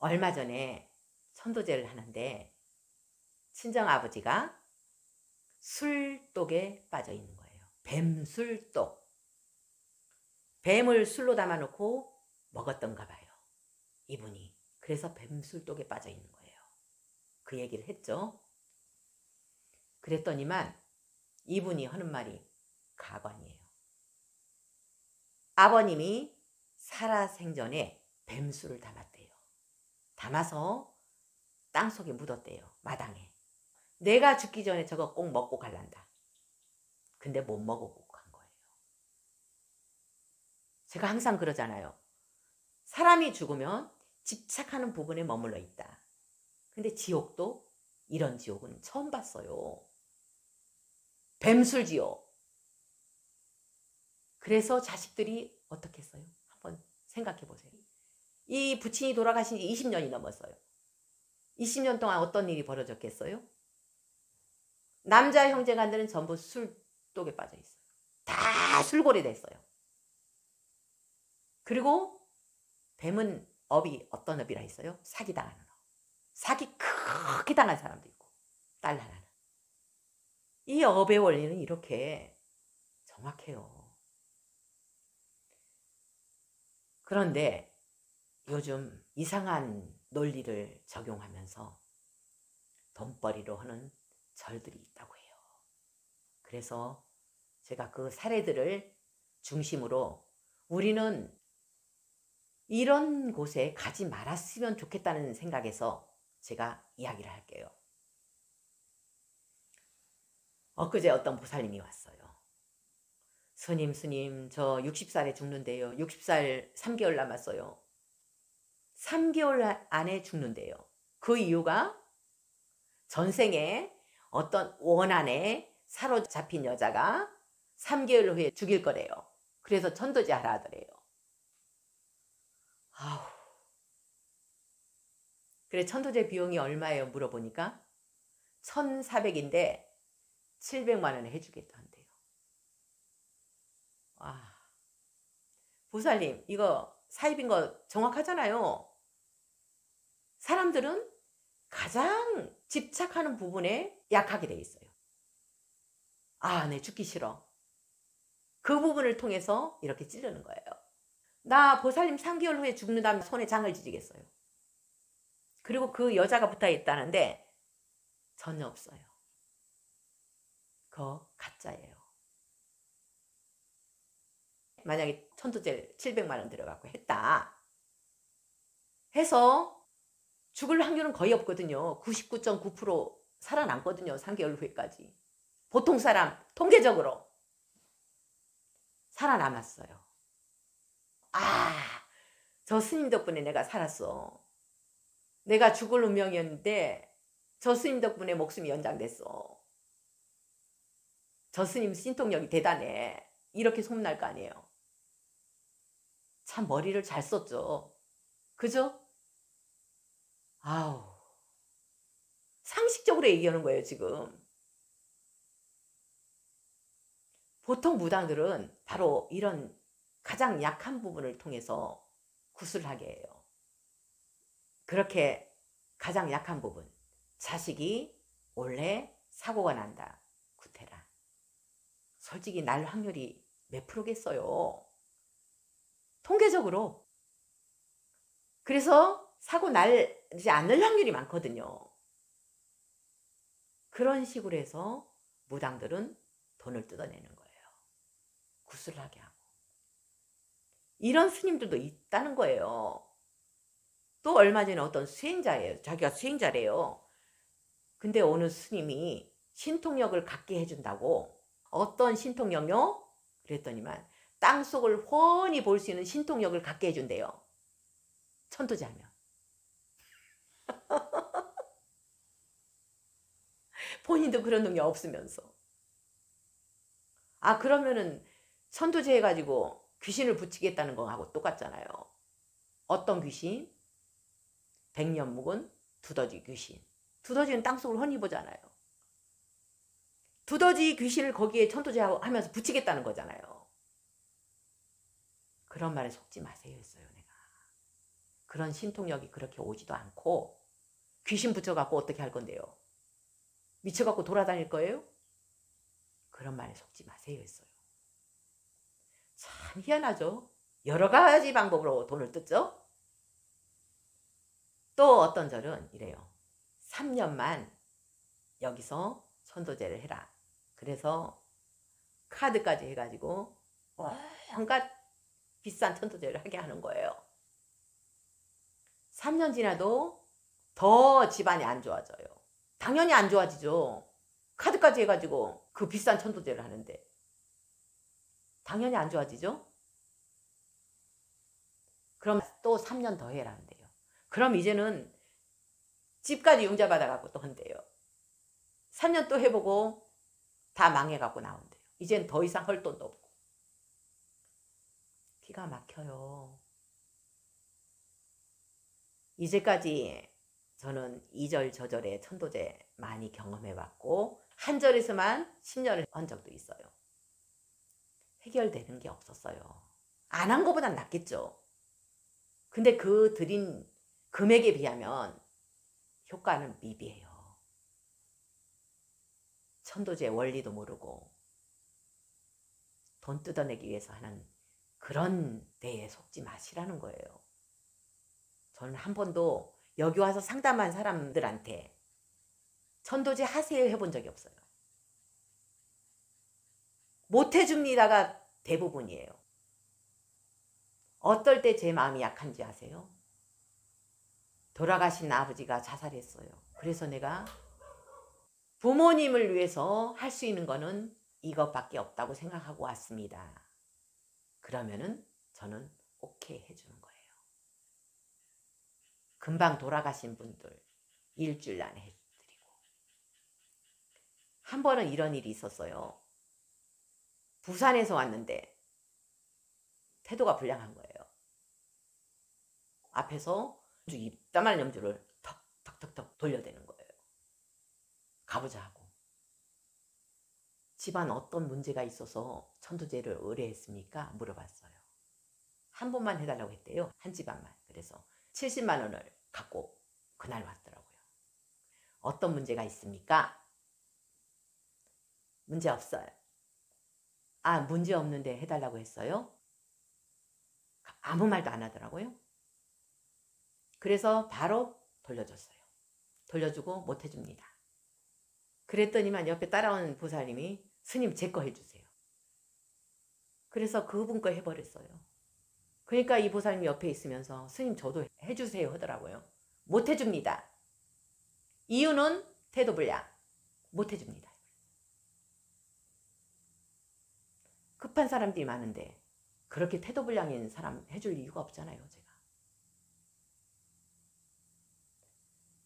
얼마 전에 천도제를 하는데 친정아버지가 술독에 빠져 있는 거예요. 뱀술독. 뱀을 술로 담아놓고 먹었던가 봐요. 이분이. 그래서 뱀술독에 빠져 있는 거예요. 그 얘기를 했죠. 그랬더니만 이분이 하는 말이 가관이에요. 아버님이 살아생전에 뱀술을 담았대요. 담아서 땅속에 묻었대요. 마당에. 내가 죽기 전에 저거 꼭 먹고 갈란다. 근데 못 먹고 간 거예요. 제가 항상 그러잖아요. 사람이 죽으면 집착하는 부분에 머물러 있다. 근데 지옥도 이런 지옥은 처음 봤어요. 뱀술 지옥. 그래서 자식들이 어떻게 했어요? 한번 생각해 보세요. 이 부친이 돌아가신 지 20년이 넘었어요. 20년 동안 어떤 일이 벌어졌겠어요? 남자 형제간들은 전부 술독에 빠져 있어요. 다 술골이 됐어요. 그리고 뱀은 업이 어떤 업이라 했어요? 사기당하는 업. 사기 크게 당한 사람도 있고 딸 하나는. 이 업의 원리는 이렇게 정확해요. 그런데 요즘 이상한 논리를 적용하면서 돈벌이로 하는 절들이 있다고 해요. 그래서 제가 그 사례들을 중심으로 우리는 이런 곳에 가지 말았으면 좋겠다는 생각에서 제가 이야기를 할게요. 엊그제 어떤 보살님이 왔어요. 스님, 저 60살에 죽는데요. 60살 3개월 남았어요. 3개월 안에 죽는데요. 그 이유가 전생에 어떤 원한에 사로잡힌 여자가 3개월 후에 죽일 거래요. 그래서 천도제 하라 하더래요. 아우. 그래 천도제 비용이 얼마예요? 물어보니까 1,400인데 700만 원에 해주겠다 한대요. 와, 보살님 이거 사입인 거 정확하잖아요. 사람들은 가장 집착하는 부분에 약하게 돼 있어요. 아, 네, 죽기 싫어. 그 부분을 통해서 이렇게 찌르는 거예요. 나 보살님 3개월 후에 죽는다면 손에 장을 지지겠어요. 그리고 그 여자가 붙어 있다는데 전혀 없어요. 그거 가짜예요. 만약에 천도제를 700만 원 들어가고 했다 해서 죽을 확률은 거의 없거든요. 99.9% 살아남거든요. 3개월 후에까지. 보통 사람 통계적으로 살아남았어요. 아, 저 스님 덕분에 내가 살았어. 내가 죽을 운명이었는데 저 스님 덕분에 목숨이 연장됐어. 저 스님 신통력이 대단해. 이렇게 소문날 거 아니에요. 참 머리를 잘 썼죠. 그죠? 아우, 상식적으로 얘기하는 거예요 지금. 보통 무당들은 바로 이런 가장 약한 부분을 통해서 구슬하게 해요. 그렇게 가장 약한 부분, 자식이 원래 사고가 난다, 구태라. 솔직히 날 확률이 몇 프로겠어요? 통계적으로. 그래서 사고 나지 않을 확률이 많거든요. 그런 식으로 해서 무당들은 돈을 뜯어내는 거예요. 구슬하게 하고. 이런 스님들도 있다는 거예요. 또 얼마 전에 어떤 수행자예요. 자기가 수행자래요. 근데 어느 스님이 신통력을 갖게 해준다고. 어떤 신통력요? 그랬더니만 땅속을 훤히 볼 수 있는 신통력을 갖게 해준대요. 천도제 하면. 본인도 그런 능력 없으면서. 아, 그러면은 천도제 해가지고 귀신을 붙이겠다는 거하고 똑같잖아요. 어떤 귀신? 백년 묵은 두더지 귀신. 두더지는 땅속을 훤히 보잖아요. 두더지 귀신을 거기에 천도제 하면서 붙이겠다는 거잖아요. 그런 말에 속지 마세요 했어요 내가. 그런 신통력이 그렇게 오지도 않고 귀신 붙여갖고 어떻게 할 건데요? 미쳐갖고 돌아다닐 거예요? 그런 말에 속지 마세요 했어요. 참 희한하죠? 여러 가지 방법으로 돈을 뜯죠? 또 어떤 절은 이래요. 3년만 여기서 천도제를 해라. 그래서 카드까지 해가지고 온갖 비싼 천도제를 하게 하는 거예요. 3년 지나도 더 집안이 안 좋아져요. 당연히 안 좋아지죠. 카드까지 해가지고 그 비싼 천도제를 하는데 당연히 안 좋아지죠. 그럼 또 3년 더 해라 한대요. 그럼 이제는 집까지 융자 받아갖고 또 한대요. 3년 또 해보고 다 망해갖고 나온대요. 이젠 더 이상 할 돈도 없고. 기가 막혀요. 이제까지 저는 이절저절의 천도제 많이 경험해봤고 한 절에서만 10년을 한 적도 있어요. 해결되는 게 없었어요. 안 한 것보단 낫겠죠. 근데 그 드린 금액에 비하면 효과는 미비해요. 천도제 원리도 모르고 돈 뜯어내기 위해서 하는 그런 데에 속지 마시라는 거예요. 저는 한 번도 여기 와서 상담한 사람들한테 천도제 하세요 해본 적이 없어요. 못해줍니다가 대부분이에요. 어떨 때 제 마음이 약한지 아세요? 돌아가신 아버지가 자살했어요. 그래서 내가 부모님을 위해서 할 수 있는 거는 이것밖에 없다고 생각하고 왔습니다. 그러면은 저는 오케이 해주는 거예요. 금방 돌아가신 분들 일주일 안에 해드리고. 한 번은 이런 일이 있었어요. 부산에서 왔는데 태도가 불량한 거예요. 앞에서 이따만한 염주를 턱턱턱턱 돌려대는 거예요. 가보자 하고. 집안 어떤 문제가 있어서 천도제를 의뢰했습니까? 물어봤어요. 한 번만 해달라고 했대요. 한 집안만. 그래서 70만 원을 갖고 그날 왔더라고요. 어떤 문제가 있습니까? 문제 없어요. 아, 문제 없는데 해달라고 했어요? 아무 말도 안 하더라고요. 그래서 바로 돌려줬어요. 돌려주고 못 해줍니다. 그랬더니만 옆에 따라온 보살님이 스님 제 거 해주세요. 그래서 그분 거 해버렸어요. 그러니까 이 보살님이 옆에 있으면서 스님 저도 해주세요 하더라고요. 못 해줍니다. 이유는 태도 불량. 못 해줍니다. 급한 사람들이 많은데 그렇게 태도 불량인 사람 해줄 이유가 없잖아요. 제가.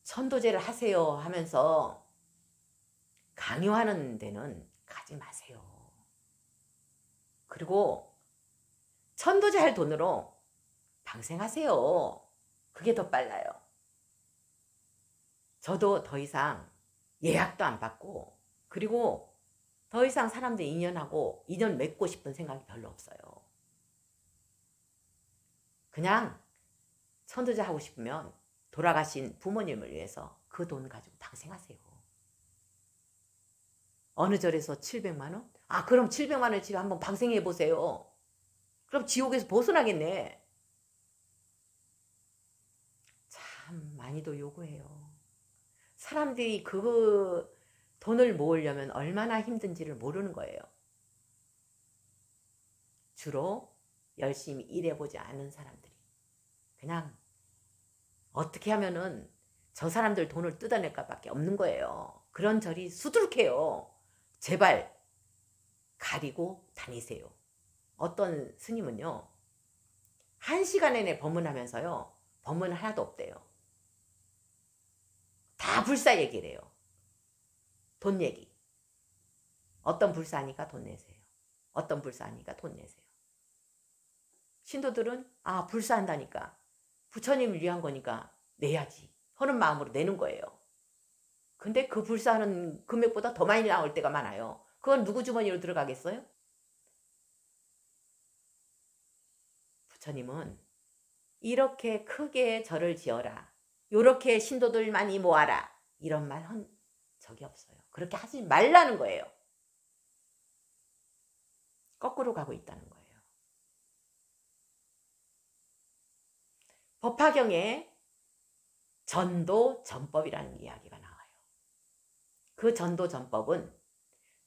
천도제를 하세요 하면서 강요하는 데는 가지 마세요. 그리고 천도제 할 돈으로 방생하세요. 그게 더 빨라요. 저도 더 이상 예약도 안 받고 그리고 더 이상 사람들 인연하고 인연 맺고 싶은 생각이 별로 없어요. 그냥 천도제 하고 싶으면 돌아가신 부모님을 위해서 그 돈 가지고 방생하세요. 어느 절에서 700만 원? 아, 그럼 700만 원어치 한번 방생해 보세요. 그럼 지옥에서 벗어나겠네. 참 많이도 요구해요. 사람들이 그 돈을 모으려면 얼마나 힘든지를 모르는 거예요. 주로 열심히 일해보지 않은 사람들이. 그냥 어떻게 하면은 저 사람들 돈을 뜯어낼까 밖에 없는 거예요. 그런 절이 수두룩해요. 제발 가리고 다니세요. 어떤 스님은요. 1시간 내내 법문하면서요. 법문 하나도 없대요. 다 불사 얘기를 해요. 돈 얘기. 어떤 불사하니까 돈 내세요. 어떤 불사하니까 돈 내세요. 신도들은 아 불사한다니까 부처님을 위한 거니까 내야지 하는 마음으로 내는 거예요. 근데 그 불사하는 금액보다 더 많이 나올 때가 많아요. 그건 누구 주머니로 들어가겠어요? 부처님은 이렇게 크게 절을 지어라. 요렇게 신도들 많이 모아라. 이런 말 한 적이 없어요. 그렇게 하지 말라는 거예요. 거꾸로 가고 있다는 거예요. 법화경에 전도전법이라는 이야기가 나와요. 그 전도전법은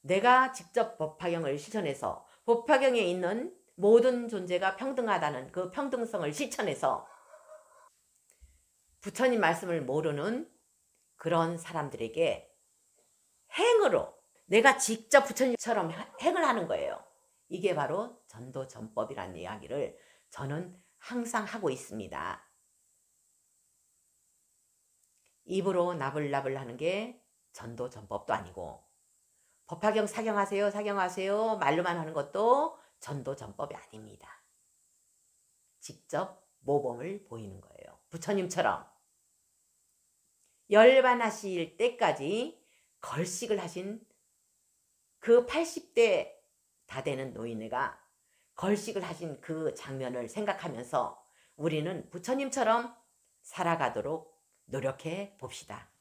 내가 직접 법화경을 실천해서 법화경에 있는 모든 존재가 평등하다는 그 평등성을 실천해서 부처님 말씀을 모르는 그런 사람들에게 행으로 내가 직접 부처님처럼 행을 하는 거예요. 이게 바로 전도전법이라는 이야기를 저는 항상 하고 있습니다. 입으로 나불나불 하는 게 전도전법도 아니고 법화경 사경하세요 사경하세요 말로만 하는 것도 전도전법이 아닙니다. 직접 모범을 보이는 거예요. 부처님처럼 열반하실 때까지 걸식을 하신 그 80대 다 되는 노인네가 걸식을 하신 그 장면을 생각하면서 우리는 부처님처럼 살아가도록 노력해 봅시다.